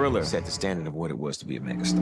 Thriller set the standard of what it was to be a megastar.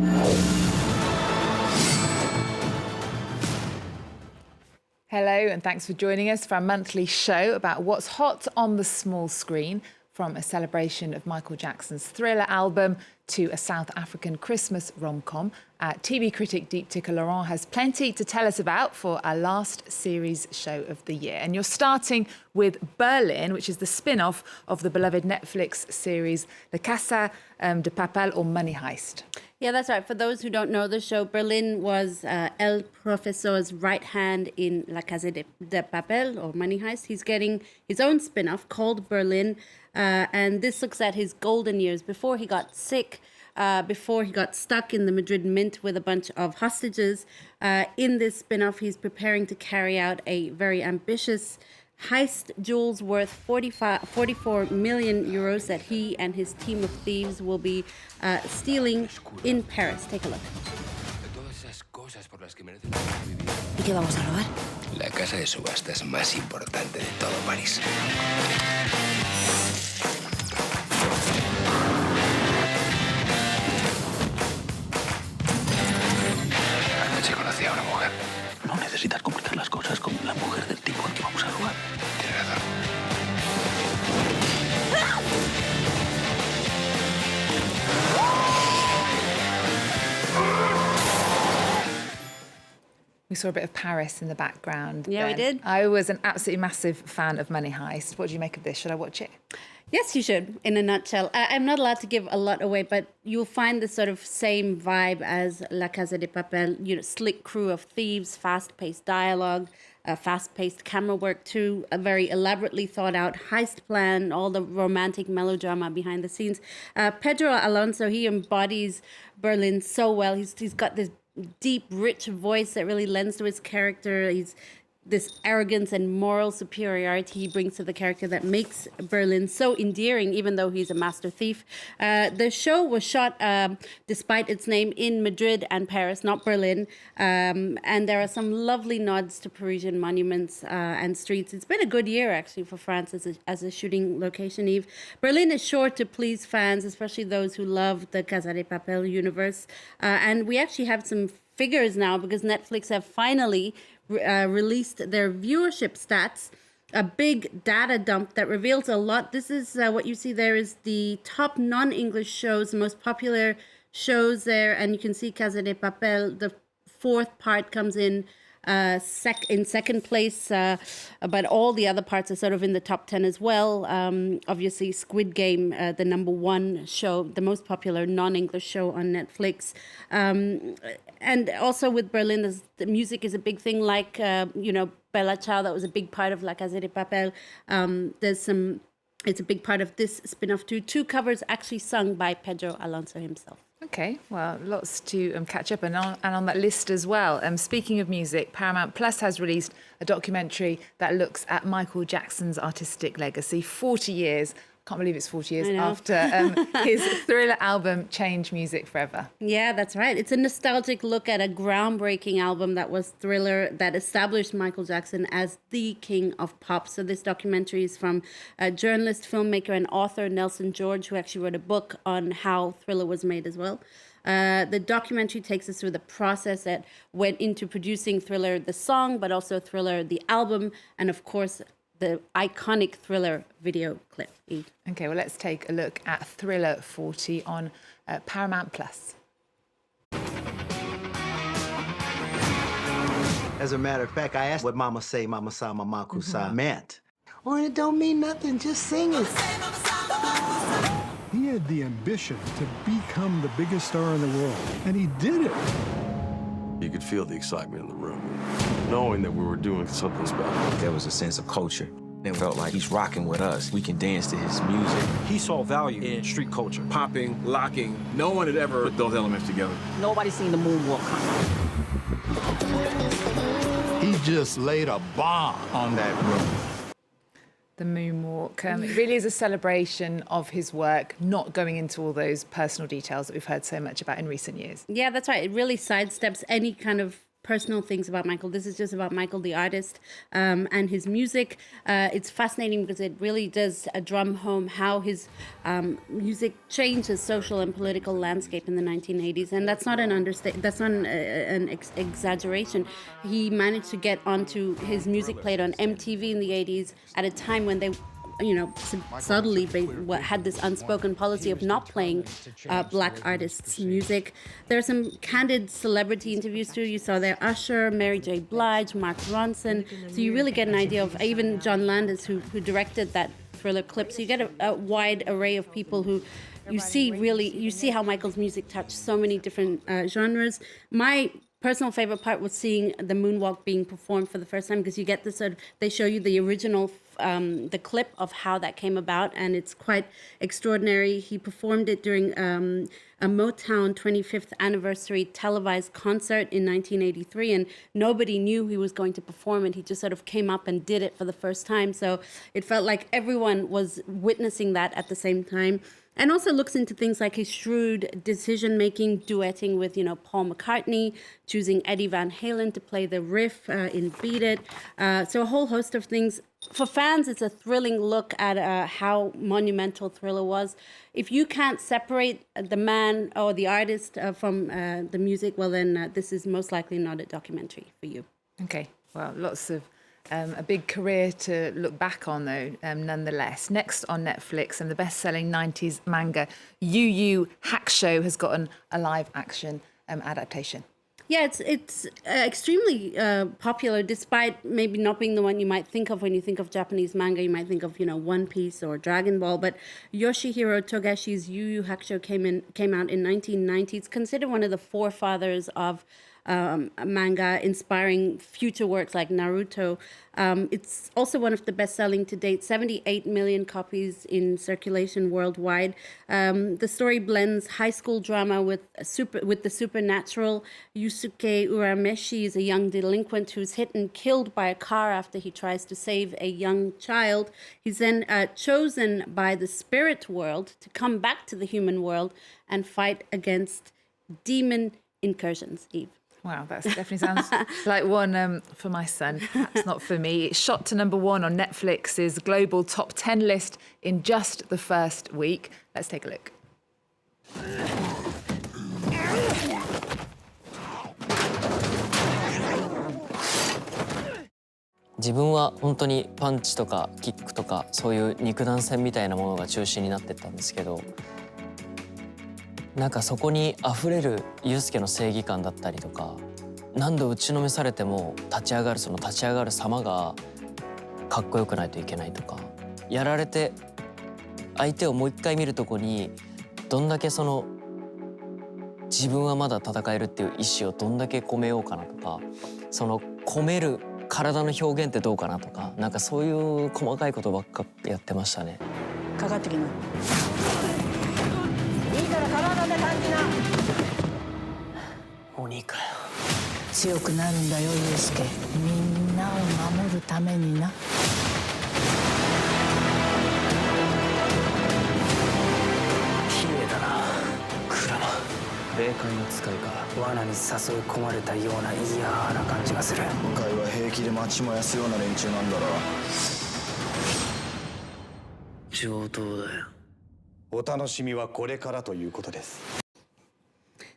Hello, and thanks for joining us for our monthly show about what's hot on the small screen, from a celebration of Michael Jackson's Thriller album to a South African Christmas rom-com. TV critic Dheepthika Laurent has plenty to tell us about for our last series show of the year. And you're starting with Berlin, which is the spin-off of the beloved Netflix series The Casa de Papel, or Money Heist. Yeah, that's right. For those who don't know the show, Berlin was El Profesor's right hand in La Casa de Papel, or Money Heist. He's getting his own spin-off called Berlin, and this looks at his golden years before he got sick, before he got stuck in the Madrid mint with a bunch of hostages. In this spin-off, he's preparing to carry out a very ambitious heist jewels worth 44 million euros that he and his team of thieves will be stealing in Paris. Take a look. ¿Y qué vamos a robar? La casa de subastas más importante de todo París. Anoche conocí a una mujer. No necesitas complicar las cosas con la mujer del tipo al que vamos a robar. Tienes razón. We saw a bit of Paris in the background. Yeah, we did. I was an absolutely massive fan of Money Heist. What do you make of this? Should I watch it? Yes, you should, in a nutshell. I'm not allowed to give a lot away, but you'll find the sort of same vibe as La Casa de Papel, you know, slick crew of thieves, fast-paced dialogue, fast-paced camera work too, a very elaborately thought-out heist plan, all the romantic melodrama behind the scenes. Pedro Alonso, he embodies Berlin so well. He's got this deep, rich voice that really lends to his character. He's this arrogance and moral superiority he brings to the character that makes Berlin so endearing, even though he's a master thief. The show was shot, despite its name, in Madrid and Paris, not Berlin. And there are some lovely nods to Parisian monuments and streets. It's been a good year, actually, for France as a shooting location, Eve. Berlin is sure to please fans, especially those who love the Casa de Papel universe. And we actually have some figures now, because Netflix have finally released their viewership stats, a big data dump that reveals a lot. This is what you see there is the top non-English shows, the most popular shows there, and you can see Casa de Papel, the fourth part comes in second place, but all the other parts are sort of in the top 10 as well. Obviously, Squid Game, the number 1 show, the most popular non-English show on Netflix. And also with Berlin, the music is a big thing, like, Bella Ciao, that was a big part of La Casa de Papel. It's a big part of this spin-off too. 2 covers actually sung by Pedro Alonso himself. Okay, well, lots to catch up on that list as well. Speaking of music, Paramount Plus has released a documentary that looks at Michael Jackson's artistic legacy. 40 years, can't believe it's 40 years after his Thriller album changed music forever. Yeah, that's right. It's a nostalgic look at a groundbreaking album that was Thriller, that established Michael Jackson as the king of pop. So this documentary is from a journalist, filmmaker, and author Nelson George, who actually wrote a book on how Thriller was made as well. The documentary takes us through the process that went into producing Thriller, the song, but also Thriller, the album, and of course, the iconic Thriller video clip. Eve. Okay, well, let's take a look at Thriller 40 on Paramount Plus. As a matter of fact, I asked what Mama Say, Mama Sa, Mama Kusa meant. Or it don't mean nothing, just sing it. He had the ambition to become the biggest star in the world, and he did it. You could feel the excitement in the room, knowing that we were doing something special. There was a sense of culture. It felt like he's rocking with us. We can dance to his music. He saw value in street culture, popping, locking. No one had ever put those elements together. Nobody's seen the moonwalk coming. He just laid a bomb on that room. The moonwalk. It really is a celebration of his work, not going into all those personal details that we've heard so much about in recent years. Yeah, that's right. It really sidesteps any kind of personal things about Michael. This is just about Michael, the artist, and his music. It's fascinating because it really does drum home how his music changed the social and political landscape in the 1980s. And that's not an exaggeration. He managed to get onto his music played on MTV in the 80s at a time when they subtly had this unspoken policy of not playing black artists' music. There are some candid celebrity interviews too. You saw there Usher, Mary J. Blige, Mark Ronson. So you really get an idea of even John Landis, who directed that Thriller clip. So you get a wide array of people who you see how Michael's music touched so many different genres. My personal favorite part was seeing the moonwalk being performed for the first time, because you get this they show you the original the clip of how that came about, and it's quite extraordinary. He performed it during a Motown 25th anniversary televised concert in 1983, and nobody knew he was going to perform it. He just sort of came up and did it for the first time. So it felt like everyone was witnessing that at the same time. And also looks into things like his shrewd decision-making, duetting with, Paul McCartney, choosing Eddie Van Halen to play the riff in Beat It. So a whole host of things. For fans, it's a thrilling look at how monumental Thriller was. If you can't separate the man or the artist from the music, well, then this is most likely not a documentary for you. Okay, well, lots of a big career to look back on, though, nonetheless. Next on Netflix, and the best-selling 90s manga Yu Hakusho has gotten a live-action adaptation. Yeah, it's extremely popular, despite maybe not being the one you might think of when you think of Japanese manga. You might think of, One Piece or Dragon Ball. But Yoshihiro Togashi's Yu Hakusho came out in 1990. It's considered one of the forefathers of manga, inspiring future works like Naruto. It's also one of the best-selling to date, 78 million copies in circulation worldwide. The story blends high school drama with the supernatural. Yusuke Urameshi is a young delinquent who's hit and killed by a car after he tries to save a young child. He's then chosen by the spirit world to come back to the human world and fight against demon incursions, Eve. Wow, that definitely sounds like one for my son. Perhaps not for me. It shot to #1 on Netflix's global top 10 list in just the first week. Let's take a look. 自分は本当にパンチとかキックとかそういう肉弾戦みたいなものが中心になってったんですけど、なんかそこに溢れるユウスケの正義感だったりとか、何度打ちのめされても立ち上がる様がかっこよくないといけないとか、やられて相手をもう一回見るとこにどんだけ自分はまだ戦えるっていう意志をどんだけ込めようかなとか、込める体の表現ってどうかなとか、なんかそういう細かいことばっかやってましたね。かかってきな。いいから体で感じな。鬼かよ。強くなるんだよ、ユウスケ。みんなを守るためにな。綺麗だな、クラマ。霊界の使いか。罠に誘い込まれたような嫌な感じがする。今回は平気で街燃やすような連中なんだろ。上等だよ。お楽しみはこれからということです。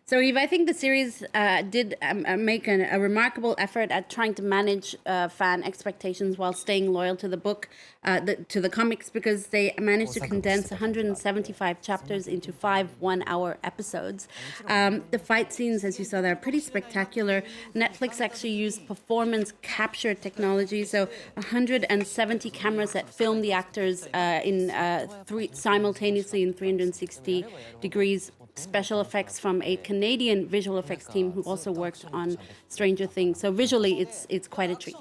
So, Eve, I think the series did make a remarkable effort at trying to manage fan expectations while staying loyal to the book, to the comics, because they managed to condense 175 chapters into 5 one-hour episodes. The fight scenes, as you saw, they're pretty spectacular. Netflix actually used performance capture technology, so 170 cameras that film the actors simultaneously in 360 degrees. Special effects from a Canadian visual effects team who also worked on Stranger Things. So visually, it's quite a treat.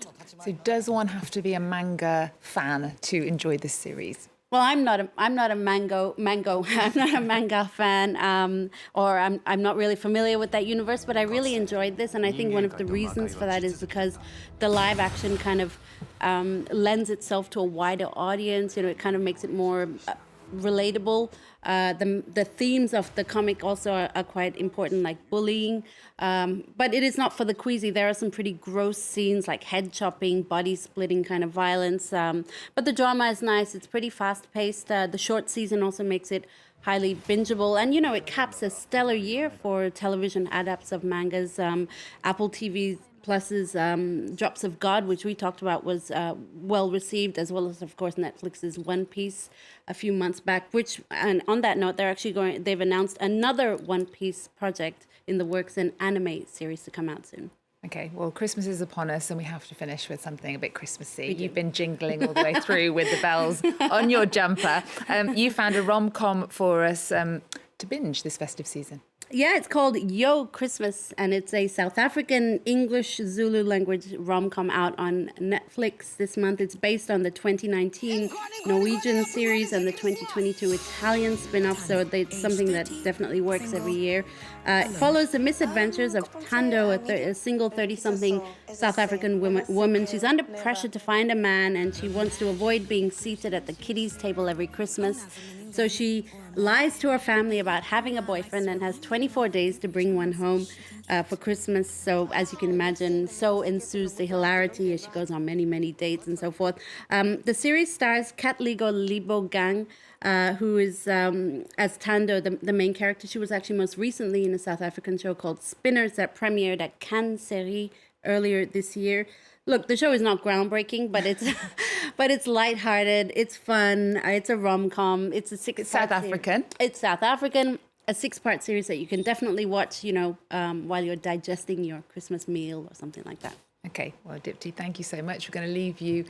So does one have to be a manga fan to enjoy this series? Well, I'm not a manga fan, or I'm not really familiar with that universe. But I really enjoyed this, and I think one of the reasons for that is because the live action kind of lends itself to a wider audience. It kind of makes it more relatable. The themes of the comic also are quite important, like bullying. But it is not for the queasy. There are some pretty gross scenes like head chopping, body splitting kind of violence. But the drama is nice. It's pretty fast paced. The short season also makes it highly bingeable. And, it caps a stellar year for television adapts of mangas. Apple TV Plus's Drops of God, which we talked about, was well received, as well as, of course, Netflix's One Piece a few months back. And on that note, they've announced another One Piece project in the works, an anime series to come out soon. Okay, well, Christmas is upon us and we have to finish with something a bit Christmassy. You've been jingling all the way through with the bells on your jumper. You found a rom-com for us to binge this festive season. Yeah, it's called Yo Christmas, and it's a South African English Zulu language rom-com out on Netflix this month. It's based on the 2019 Norwegian series and the 2022 Italian spinoff, so it's something that definitely works every year. It follows the misadventures of Tando, a single 30-something South African woman. She's under pressure to find a man, and she wants to avoid being seated at the kiddies' table every Christmas. So she lies to her family about having a boyfriend and has 24 days to bring one home for Christmas. So as you can imagine, so ensues the hilarity as she goes on many, many dates and so forth. The series stars Katligo Libogang, who is, as Tando, the main character. She was actually most recently in a South African show called Spinners that premiered at Cannes Série earlier this year. Look, the show is not groundbreaking, but it's lighthearted, it's fun, it's a rom-com, it's South African. It's South African, a 6-part series that you can definitely watch, while you're digesting your Christmas meal or something like that. Okay, well, Dheepthi, thank you so much. We're going to leave you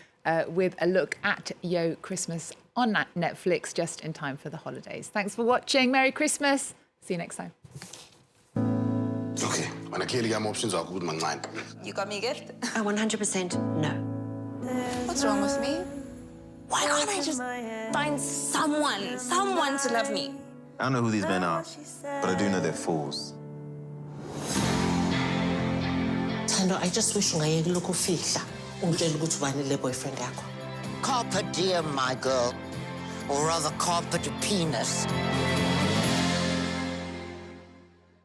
with a look at Yo Christmas on Netflix just in time for the holidays. Thanks for watching. Merry Christmas. See you next time. Okay, when I kill you, options are good, man. You got me a gift? 100% no. What's wrong with me? Why can't I just find someone to love me? I don't know who these men are, but I do know they're fools. Thando, I just wish ungayeki lokhu ufihla ungitshela ukuthi ubani le boyfriend yakho. Carpe diem, my girl. Or rather, carpe de penis.